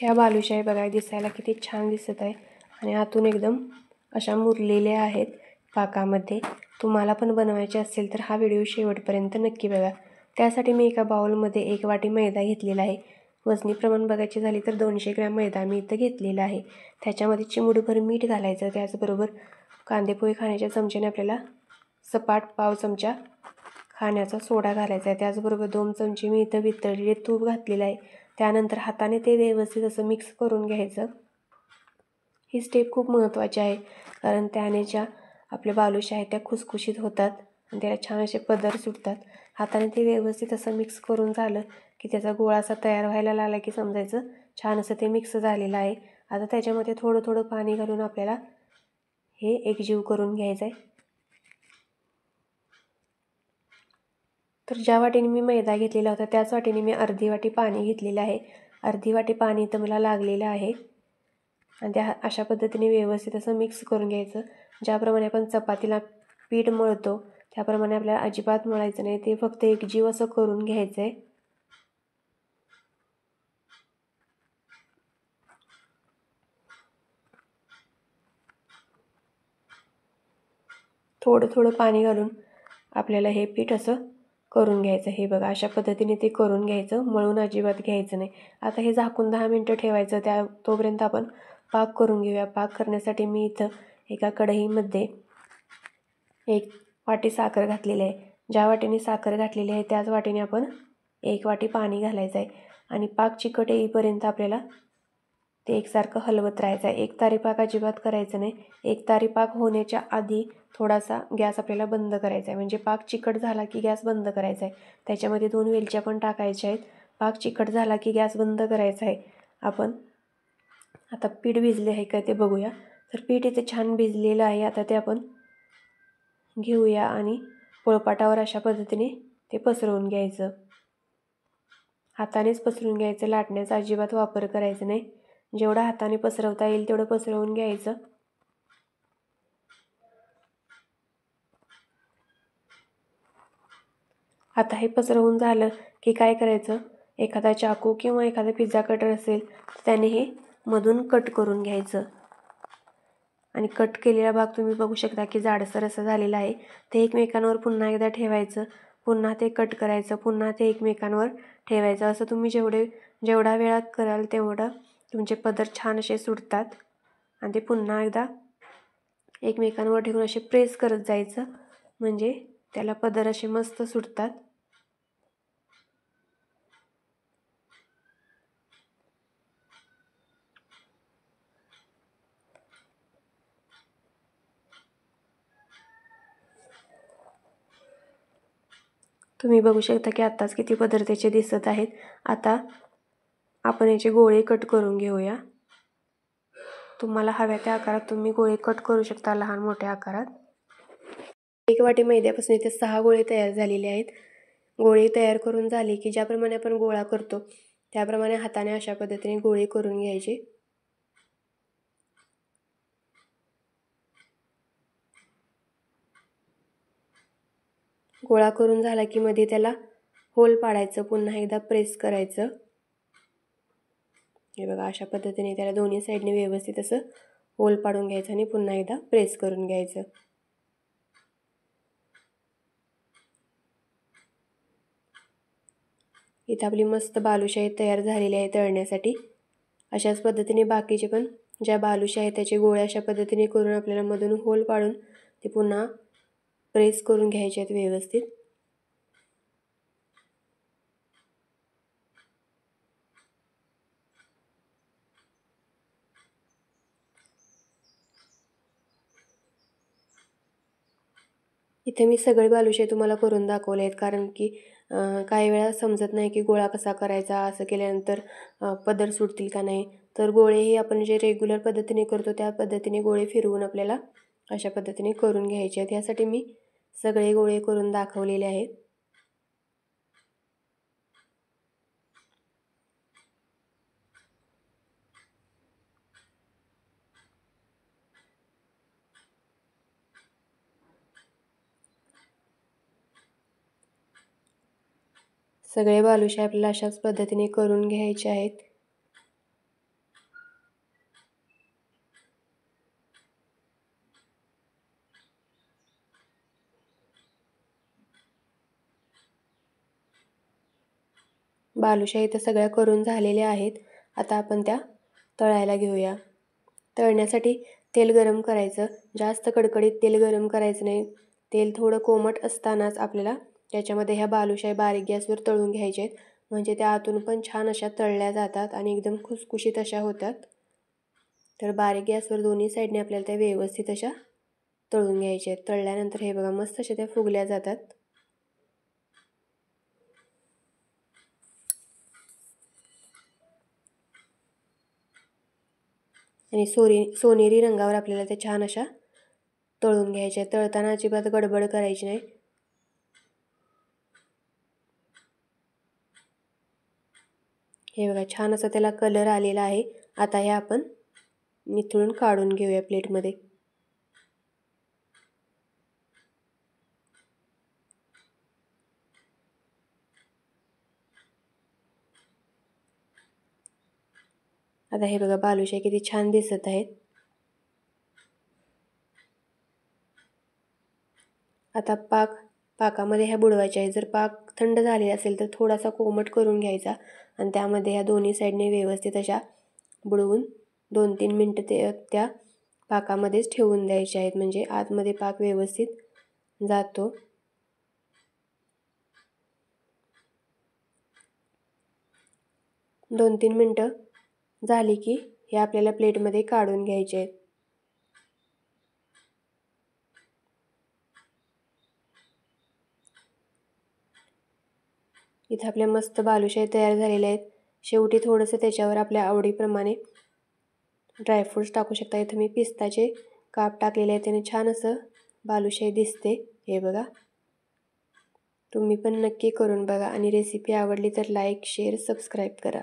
ह्या बालुशाही बघा दिसायला किती छान दिसत आहे आणि आतून एकदम अशा मुरलेल्या आहेत पाकामध्ये। तुम्हाला पण बनवायचे असेल तर हा व्हिडिओ शेवटपर्यंत नक्की बघा। त्यासाठी मी एका बाउलमध्ये 1 वाटी मैदा घेतलेला आहे। वजनी प्रमाण बघायचे झाले तर 200 ग्रॅम मैदा मी इथं घेतलेला आहे। त्याच्यामध्ये चिमूटभर मीठ घालायचं। त्याचबरोबर कांदेपोहे खाण्याच्या चमच्याने आपल्याला सपाट पाव चमचा खाण्याचा सोडा घालायचा आहे। त्याचबरोबर 2 चमचे मी इथं वितळलेले तूप घातलेले आहे। त्यानंतर हाताने ते व्यवस्थित असं मिक्स करून घ्यायचं। ही स्टेप खूप महत्त्वाची आहे कारण त्याने ज्या आपल्या बालुशाही त्या खुसखुशीत होतात आणि त्याला छान असे पदर सुटतात। हाताने ते व्यवस्थित असं मिक्स करून झालं की त्याचा गोळा असा तयार व्हायला लागला की समजायचं छान असं ते मिक्स झालेलं आहे। आता त्याच्यामध्ये थोडं थोडं पाणी घालून आपल्याला हे एकजीव करून घ्यायचं आहे। तर ज्या वाटीने मी मैदा घेतलेला होता त्याच वाटीने मी अर्धी वाटी पाणी घेतलेलं आहे। अर्धी वाटी पाणी तर मला लागलेलं आहे आणि त्या अशा पद्धतीने व्यवस्थित असं मिक्स करून घ्यायचं। ज्याप्रमाणे आपण चपातीला पीठ मळतो त्याप्रमाणे आपल्याला अजिबात मळायचं नाही, ते फक्त एकजीव असं करून घ्यायचं आहे। थोडं थोडं पाणी घालून आपल्याला हे पीठ असं करून घ्यायचं। हे बघा अशा पद्धतीने ते करून घ्यायचं, मळून अजिबात घ्यायचं नाही। आता हे झाकून 10 मिनिटं ठेवायचं। तोपर्यंत आपण पाक करून घेऊया। पाक करण्यासाठी मी इथं एका कढईमध्ये 1 वाटी साखर घातलेली आहे। ज्या वाटीने साखर घातलेली आहे त्याच वाटीने आपण 1 वाटी पाणी घालायचं आहे आणि पाक चिकट येईपर्यंत आपल्याला ते एकसारखं हलवत राहायचं आहे। एकतारी पाक अजिबात करायचं नाही। एकतारी पाक होण्याच्या आधी थोडासा गॅस आपल्याला बंद करायचा आहे, म्हणजे पाक चिकट झाला की गॅस बंद करायचा आहे। त्याच्यामध्ये 2 वेलच्या पण टाकायच्या आहेत। पाक चिकट झाला की गॅस बंद करायचा आहे। आपण आता पीठ भिजले आहे का ते बघूया। तर पीठ इथे छान भिजलेलं आहे। आता ते आपण घेऊया आणि पोळपाटावर अशा पद्धतीने ते पसरवून घ्यायचं। हातानेच पसरवून घ्यायचं, लाटण्याचा अजिबात वापर करायचा नाही। जेवढा हाताने पसरवता येईल तेवढं पसरवून घ्यायचं। आता हे पसरवून झालं की काय करायचं, एखादा चाकू किंवा एखादा पिझ्झा कटर असेल तर त्याने हे मधून कट करून घ्यायचं आणि कट केलेला भाग तुम्ही बघू शकता की जाडसर असं झालेलं आहे। ते एकमेकांवर पुन्हा एकदा ठेवायचं, पुन्हा ते कट करायचं, पुन्हा ते एकमेकांवर ठेवायचं। असं तुम्ही जेवढा वेळा कराल तेवढं तुमचे पदर छान असे सुटतात आणि ते पुन्हा एकदा एकमेकांवर ठेवून असे प्रेस करत जायचं, म्हणजे त्याला पदर असे मस्त सुटतात। तुम्ही बघू शकता की आत्ताच किती पदर त्याचे दिसत आहेत। आता आपण याचे गोळे कट करून घेऊया। तुम्हाला हव्या त्या आकारात तुम्ही गोळे कट करू शकता, लहान मोठ्या आकारात। 1 वाटी मैद्यापासून इथे 6 गोळे तयार झालेले आहेत। गोळे तयार करून झाले की ज्याप्रमाणे आपण गोळा करतो त्याप्रमाणे हाताने अशा पद्धतीने गोळे करून घ्यायचे। गोळा करून झाला की मध्ये त्याला होल पाडायचं, पुन्हा एकदा प्रेस करायचं। हे बघा अशा पद्धतीने त्याला दोन्ही साईडने व्यवस्थित असं होल पाडून घ्यायचं आणि पुन्हा एकदा प्रेस करून घ्यायचं। इथं आपली मस्त बालुशाही तयार झालेली आहे तळण्यासाठी। अशाच पद्धतीने बाकीचे पण ज्या बालुशाही आहेत त्याचे गोळे अशा पद्धतीने करून आपल्याला मधून होल पाडून ते पुन्हा प्रेस करून घ्यायचे आहेत व्यवस्थित। इथे मी सगळे बालुशाही तुम्हाला करून दाखवले आहेत, कारण की काही वेळा समजत नाही की गोळा कसा करायचा, असं केल्यानंतर पदर सुटतील का नाही। तर गोळे हे आपण जे रेग्युलर पद्धतीने करतो त्या पद्धतीने गोळे फिरवून आपल्याला अशा पद्धतीने करून घ्यायचे आहेत। यासाठी मी सगळे गोळे करून दाखवलेले आहेत। सगळे बालुशाही आपल्याला अशाच पद्धतीने करून घ्यायचे आहेत। बालुशाही तर सगळ्या करून झालेल्या आहेत. आता आपण त्या तळायला घेऊया. तळण्यासाठी तेल गरम करायचं. जास्त कडकडीत तेल गरम करायचं नाही. तेल थोडं कोमट असतानाच आपल्याला त्याच्यामध्ये ह्या बालुशाही बारीक गॅसवर तळून घ्यायचे आहेत. म्हणजे त्या आतून पण छान अशा तळल्या जातात आणि एकदम खुसखुशीत अशा होतात. तर बारीक गॅसवर दोन्ही साईडने आपल्याला त्या व्यवस्थित अशा तळून घ्यायच्या आहेत. तळल्यानंतर हे बघा मस्त अशा त्या फुगल्या जातात. आणि सोनेरी रंगावर आपल्याला त्या छान अशा तळून घ्यायच्या. तळताना अजिबात गडबड करायची नाही. हे बघा छान असा त्याला कलर आलेला आहे. आता हे आपण निथळून काढून घेऊया प्लेटमध्ये. आता हे बघा बालुशाही किती छान दिसत आहेत. आता पाकामध्ये ह्या बुडवायच्या आहे. जर पाक थंड झालेला असेल तर थोडासा कोमट करून घ्यायचा आणि त्यामध्ये ह्या दोन्ही साईडने व्यवस्थित अशा बुडवून 2-3 मिनटं त्या पाकामध्येच ठेवून द्यायच्या आहेत. म्हणजे आतमध्ये पाक व्यवस्थित जातो. 2-3 मिनटं झाली की हे आपल्याला प्लेटमध्ये काढून घ्यायचे आहेत. इथे आपल्या मस्त बालुशाही तयार झालेल्या आहेत. शेवटी थोडंसं त्याच्यावर आपल्या आवडीप्रमाणे ड्रायफ्रूट्स टाकू शकता. इथं मी पिस्ताचे काप टाकलेले आहेत. त्याने छान असं बालुशाही दिसते. हे बघा, तुम्ही पण नक्की करून बघा आणि रेसिपी आवडली तर लाईक, शेअर, सबस्क्राईब करा.